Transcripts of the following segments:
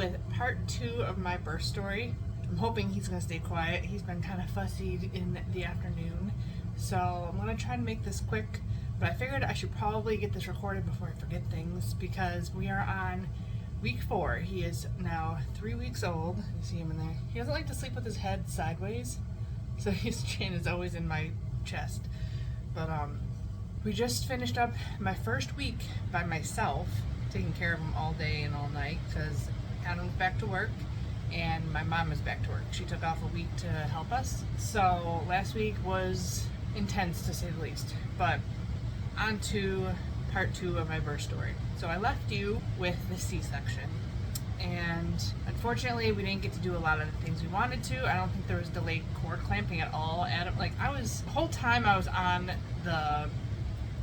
with part 2 of my birth story. I'm hoping he's going to stay quiet. He's been kind of fussy in the afternoon. So I'm going to try to make this quick, but I figured I should probably get this recorded before I forget things because we are on week 4. He is now 3 weeks old. You see him in there. He doesn't like to sleep with his head sideways, so his chin is always in my chest. But we just finished up my first week by myself, taking care of him all day and all night because Adam's back to work and my mom is back to work. She took off a week to help us. So last week was intense to say the least. But on to part 2 of my birth story. So I left you with the C-section, and unfortunately we didn't get to do a lot of the things we wanted to. I don't think there was delayed cord clamping at all. Adam, the whole time I was on the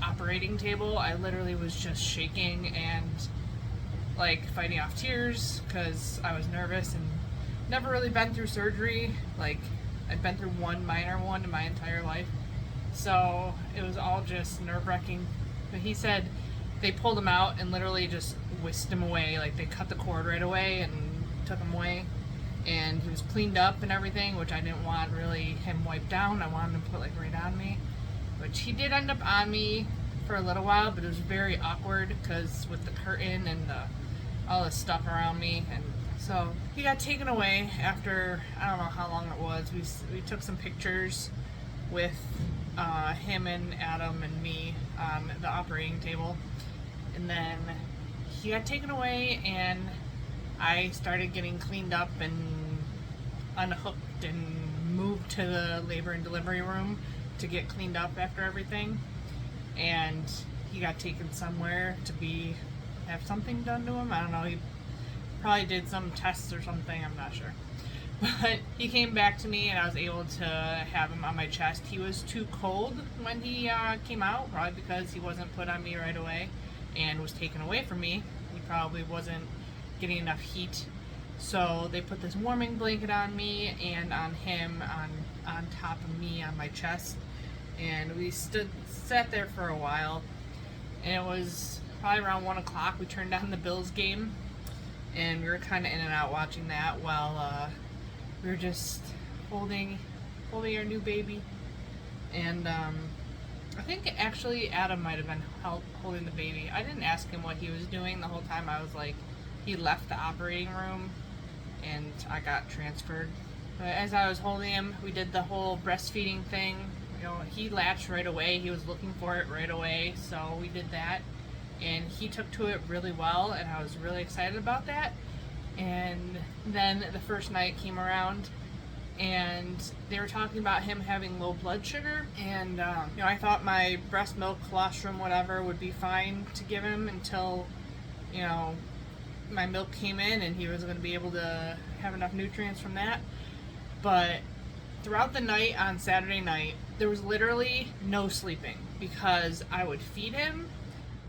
operating table, I literally was just shaking and like fighting off tears because I was nervous and never really been through surgery. Like, I've been through one minor one in my entire life, so it was all just nerve-wracking. But he said they pulled him out and literally just whisked him away. Like, they cut the cord right away and took him away, and he was cleaned up and everything, which I didn't want really him wiped down. I wanted him to put like right on me, which he did end up on me for a little while, but it was very awkward because with the curtain and all the stuff around me. And so he got taken away after, I don't know how long it was. We took some pictures with him and Adam and me on the operating table, and then he got taken away and I started getting cleaned up and unhooked and moved to the labor and delivery room to get cleaned up after everything. And he got taken somewhere to have something done to him. I don't know, he probably did some tests or something, I'm not sure. But he came back to me and I was able to have him on my chest. He was too cold when he came out, probably because he wasn't put on me right away and was taken away from me. He probably wasn't getting enough heat. So they put this warming blanket on me and on him on top of me on my chest. And we sat there for a while, and it was probably around 1 o'clock. We turned on the Bills game, and we were kind of in and out watching that while we were just holding our new baby. And I think actually Adam might have been holding the baby. I didn't ask him what he was doing the whole time. I was like, he left the operating room, and I got transferred. But as I was holding him, we did the whole breastfeeding thing. You know, he latched right away. He was looking for it right away, so we did that. And he took to it really well, and I was really excited about that. And then the first night came around, and they were talking about him having low blood sugar. And, I thought my breast milk, colostrum, whatever, would be fine to give him until, my milk came in and he was going to be able to have enough nutrients from that. But throughout the night on Saturday night, there was literally no sleeping because I would feed him,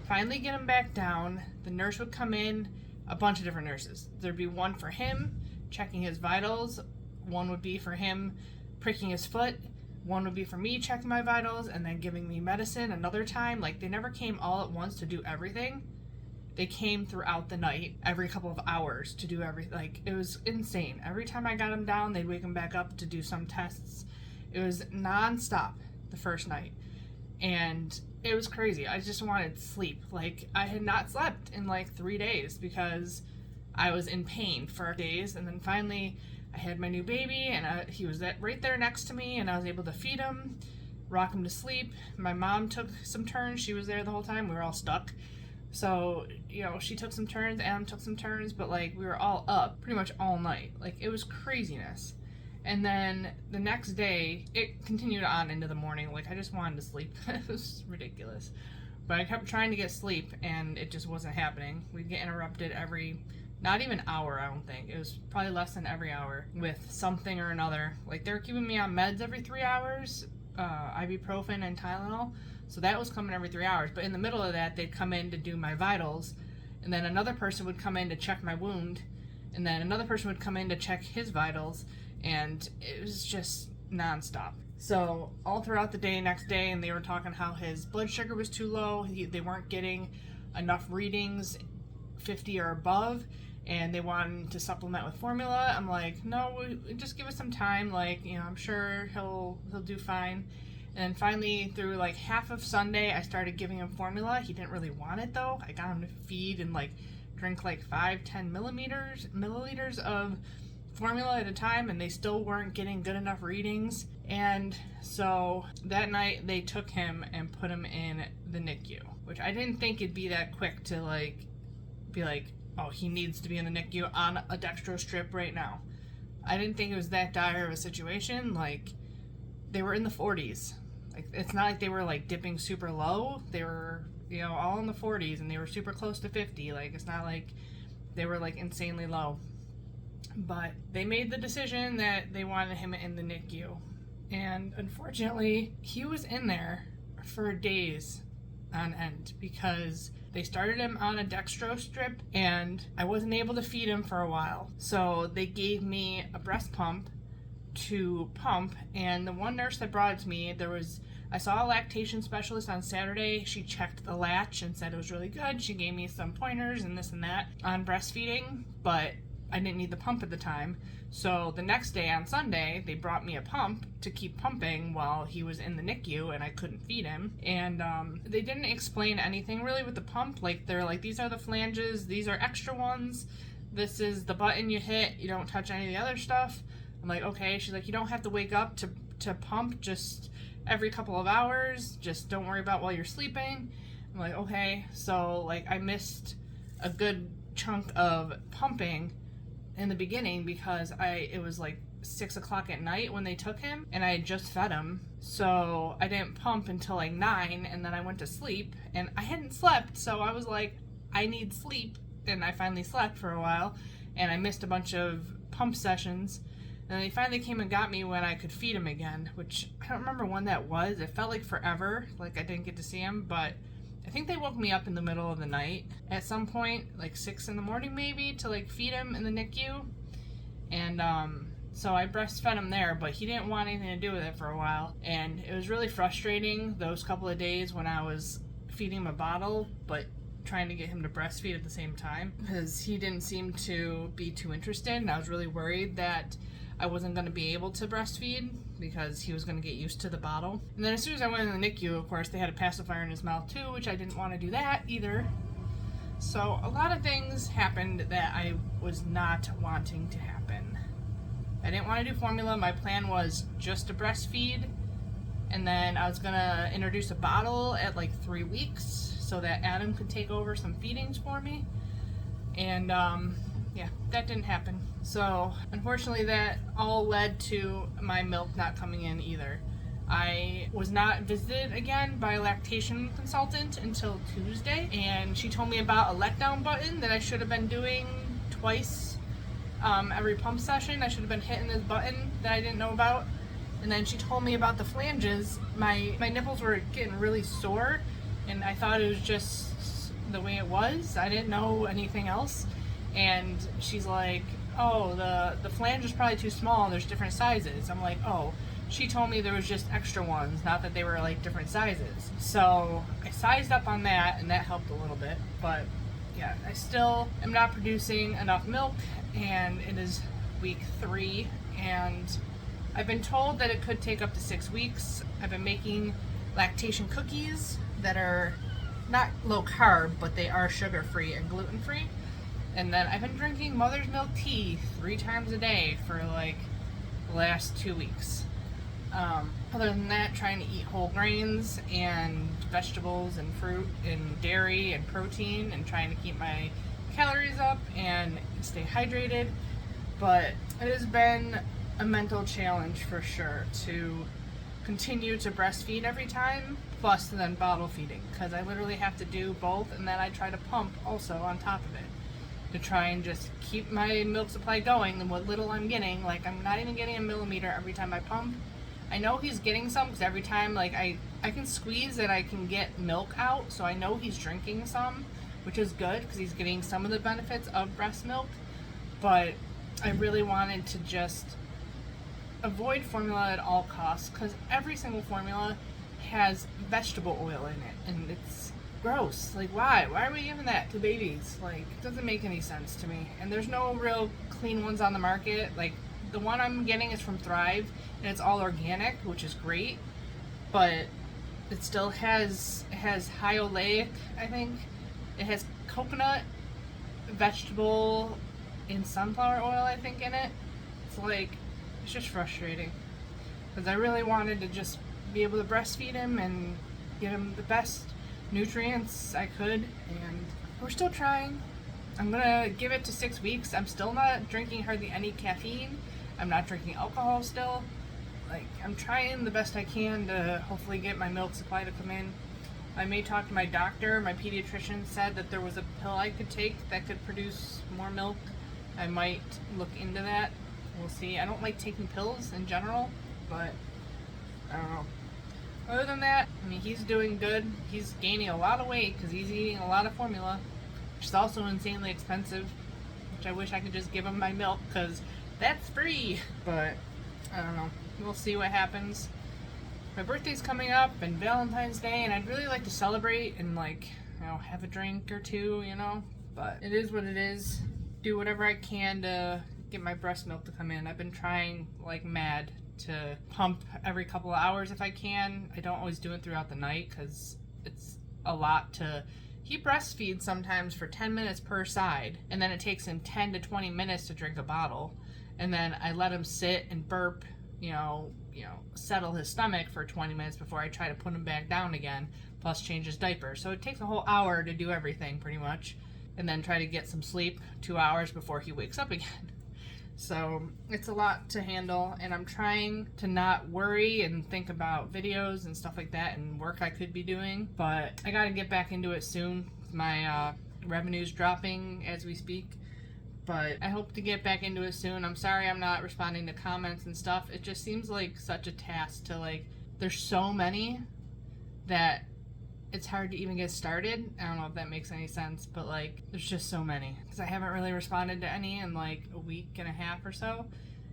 finally get him back down. The nurse would come in, a bunch of different nurses. There'd be one for him, checking his vitals. One would be for him, pricking his foot. One would be for me, checking my vitals, and then giving me medicine another time. Like, they never came all at once to do everything. They came throughout the night, every couple of hours to do everything. Like, it was insane. Every time I got him down, they'd wake him back up to do some tests. It was non-stop the first night. And it was crazy. I just wanted sleep. Like, I had not slept in like 3 days because I was in pain for days. And then finally, I had my new baby, and he was right there next to me, and I was able to feed him, rock him to sleep. My mom took some turns. She was there the whole time. We were all stuck. So, she took some turns, Adam took some turns, but like, we were all up pretty much all night. Like, it was craziness. And then the next day, it continued on into the morning. Like, I just wanted to sleep. It was ridiculous. But I kept trying to get sleep, and it just wasn't happening. We'd get interrupted not even hour, I don't think. It was probably less than every hour with something or another. Like, they were keeping me on meds every 3 hours, ibuprofen and Tylenol. So that was coming every 3 hours. But in the middle of that, they'd come in to do my vitals, and then another person would come in to check my wound, and then another person would come in to check his vitals, and it was just nonstop. So all throughout the day, next day, and they were talking how his blood sugar was too low. They weren't getting enough readings 50 or above, and they wanted to supplement with formula. I'm like, no, just give us some time. Like, you know, I'm sure he'll do fine. And finally, through like half of Sunday, I started giving him formula. He didn't really want it though. I got him to feed and like drink like 5-10 milliliters of formula at a time, and they still weren't getting good enough readings. And so that night they took him and put him in the NICU, which I didn't think it'd be that quick to like be like, oh, he needs to be in the NICU on a dextro strip right now. I didn't think it was that dire of a situation. Like, they were in the 40s. Like, it's not like they were like dipping super low. They were, you know, all in the 40s, and they were super close to 50. Like, it's not like they were like insanely low. But they made the decision that they wanted him in the NICU. And unfortunately, he was in there for days on end because they started him on a dextro strip and I wasn't able to feed him for a while. So they gave me a breast pump to pump, and the one nurse that brought it to me, I saw a lactation specialist on Saturday. She checked the latch and said it was really good. She gave me some pointers and this and that on breastfeeding, but I didn't need the pump at the time. So the next day on Sunday, they brought me a pump to keep pumping while he was in the NICU and I couldn't feed him. And they didn't explain anything really with the pump. Like, they're like, these are the flanges, these are extra ones, this is the button you hit, you don't touch any of the other stuff. I'm like, okay. She's like, you don't have to wake up to pump, just every couple of hours, just don't worry about while you're sleeping. I'm like, okay. So like, I missed a good chunk of pumping in the beginning because it was like 6 o'clock at night when they took him and I had just fed him. So I didn't pump until like 9, and then I went to sleep and I hadn't slept. So I was like, I need sleep. And I finally slept for a while and I missed a bunch of pump sessions. And they finally came and got me when I could feed him again, which I don't remember when that was. It felt like forever, like I didn't get to see him, but I think they woke me up in the middle of the night at some point, like 6 in the morning maybe, to like feed him in the NICU. And so I breastfed him there, but he didn't want anything to do with it for a while. And it was really frustrating those couple of days when I was feeding him a bottle, but trying to get him to breastfeed at the same time, because he didn't seem to be too interested, and I was really worried that I wasn't going to be able to breastfeed because he was going to get used to the bottle. And then as soon as I went in the NICU, of course, they had a pacifier in his mouth too, which I didn't want to do that either. So a lot of things happened that I was not wanting to happen. I didn't want to do formula. My plan was just to breastfeed, and then I was going to introduce a bottle at like 3 weeks so that Adam could take over some feedings for me. And yeah, that didn't happen. So unfortunately, that all led to my milk not coming in either. I was not visited again by a lactation consultant until Tuesday, and she told me about a letdown button that I should have been doing twice every pump session. I should have been hitting this button that I didn't know about. And then she told me about the flanges. My nipples were getting really sore, and I thought it was just the way it was. I didn't know anything else. And she's like, oh, the flange is probably too small, there's different sizes. I'm like, oh, she told me there was just extra ones, not that they were like different sizes. So I sized up on that, and that helped a little bit. But yeah, I still am not producing enough milk, and it is week 3, and I've been told that it could take up to 6 weeks. I've been making lactation cookies that are not low carb, but they are sugar free and gluten free. And then I've been drinking mother's milk tea 3 times a day for like the last 2 weeks. Other than that, trying to eat whole grains and vegetables and fruit and dairy and protein, and trying to keep my calories up and stay hydrated. But it has been a mental challenge for sure to continue to breastfeed every time, plus then bottle feeding, because I literally have to do both, and then I try to pump also on top of it to try and just keep my milk supply going. And what little I'm getting, like I'm not even getting a millimeter every time I pump. I know he's getting some because every time like I can squeeze and I can get milk out, so I know he's drinking some, which is good because he's getting some of the benefits of breast milk. But I really wanted to just avoid formula at all costs, because every single formula has vegetable oil in it, and it's gross. Like, why? Why are we giving that to babies? Like, it doesn't make any sense to me. And there's no real clean ones on the market. Like, the one I'm getting is from Thrive, and it's all organic, which is great. But it still has high oleic, I think. It has coconut, vegetable, and sunflower oil, I think, in it. It's like, it's just frustrating. Because I really wanted to just be able to breastfeed him and get him the best nutrients I could, and we're still trying. I'm gonna give it to 6 weeks. I'm still not drinking hardly any caffeine. I'm not drinking alcohol still. Like, I'm trying the best I can to hopefully get my milk supply to come in. I may talk to my doctor. My pediatrician said that there was a pill I could take that could produce more milk. I might look into that. We'll see. I don't like taking pills in general, but I don't know. Other than that, I mean, he's doing good. He's gaining a lot of weight because he's eating a lot of formula, which is also insanely expensive, which I wish I could just give him my milk because that's free. But I don't know. We'll see what happens. My birthday's coming up and Valentine's Day, and I'd really like to celebrate and, like, you know, have a drink or two, you know. But it is what it is. Do whatever I can to get my breast milk to come in. I've been trying like mad to pump every couple of hours if I can. I don't always do it throughout the night because it's a lot to... He breastfeeds sometimes for 10 minutes per side, and then it takes him 10 to 20 minutes to drink a bottle. And then I let him sit and burp, you know, settle his stomach for 20 minutes before I try to put him back down again, plus change his diaper. So it takes a whole hour to do everything pretty much, and then try to get some sleep 2 hours before he wakes up again. So it's a lot to handle, and I'm trying to not worry and think about videos and stuff like that and work I could be doing, but I gotta get back into it soon. My revenue's dropping as we speak, but I hope to get back into it soon. I'm sorry I'm not responding to comments and stuff. It just seems like such a task to, like, there's so many that it's hard to even get started. I don't know if that makes any sense, but, like, there's just so many. Because I haven't really responded to any in, like, a week and a half or so,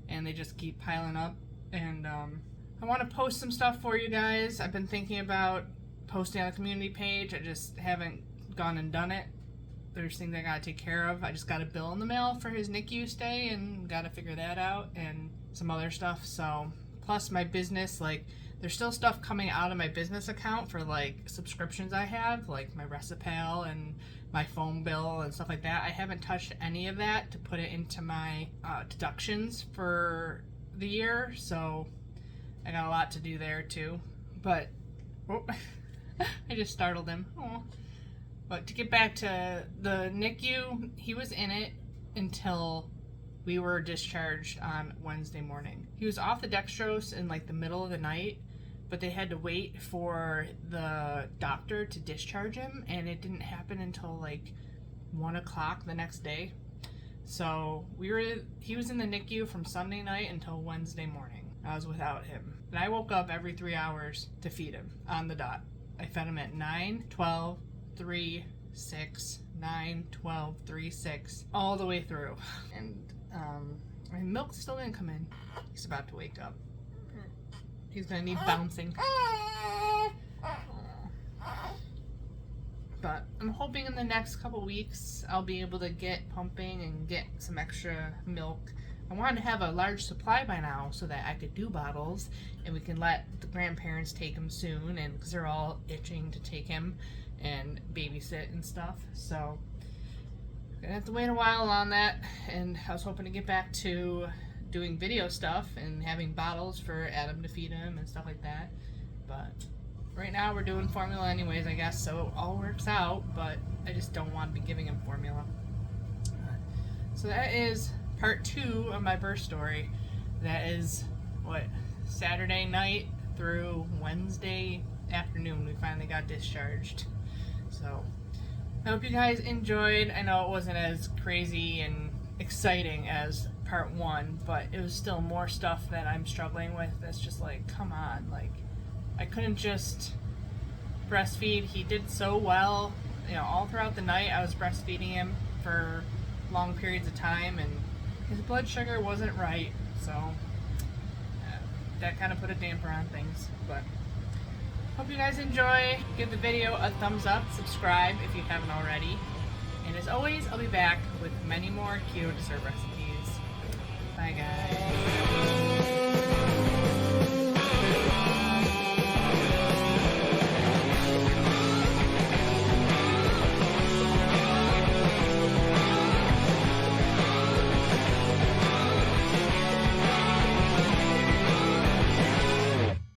and they just keep piling up. And I want to post some stuff for you guys. I've been thinking about posting on the community page. I just haven't gone and done it. There's things I gotta take care of. I just got a bill in the mail for his NICU stay and gotta figure that out, and some other stuff. So, plus my business, like, there's still stuff coming out of my business account for, like, subscriptions I have, like my Recipel and my phone bill and stuff like that. I haven't touched any of that to put it into my deductions for the year, so I got a lot to do there too. But, oh, I just startled him. Oh. But to get back to the NICU, he was in it until we were discharged on Wednesday morning. He was off the dextrose in, like, the middle of the night, but they had to wait for the doctor to discharge him, and it didn't happen until, like, 1 o'clock the next day. So he was in the NICU from Sunday night until Wednesday morning. I was without him. And I woke up every 3 hours to feed him on the dot. I fed him at 9, 12, 3, 6, 9, 12, 3, 6, all the way through. And my milk still didn't come in. He's about to wake up. He's gonna need bouncing. But I'm hoping in the next couple weeks I'll be able to get pumping and get some extra milk. I wanted to have a large supply by now so that I could do bottles and we can let the grandparents take him soon, and because they're all itching to take him and babysit and stuff. So I'm gonna have to wait a while on that, and I was hoping to get back to doing video stuff and having bottles for Adam to feed him and stuff like that. But right now we're doing formula anyways, I guess, so it all works out, but I just don't want to be giving him formula. So that is part 2 of my birth story. That is, what, Saturday night through Wednesday afternoon we finally got discharged. So I hope you guys enjoyed. I know it wasn't as crazy and exciting as part 1, but it was still more stuff that I'm struggling with. That's just like, come on, like, I couldn't just breastfeed. He did so well, you know, all throughout the night I was breastfeeding him for long periods of time, and his blood sugar wasn't right, so that kind of put a damper on things. But Hope you guys enjoy. Give the video a thumbs up, subscribe if you haven't already. And as always, I'll be back with many more keto dessert recipes. Bye guys.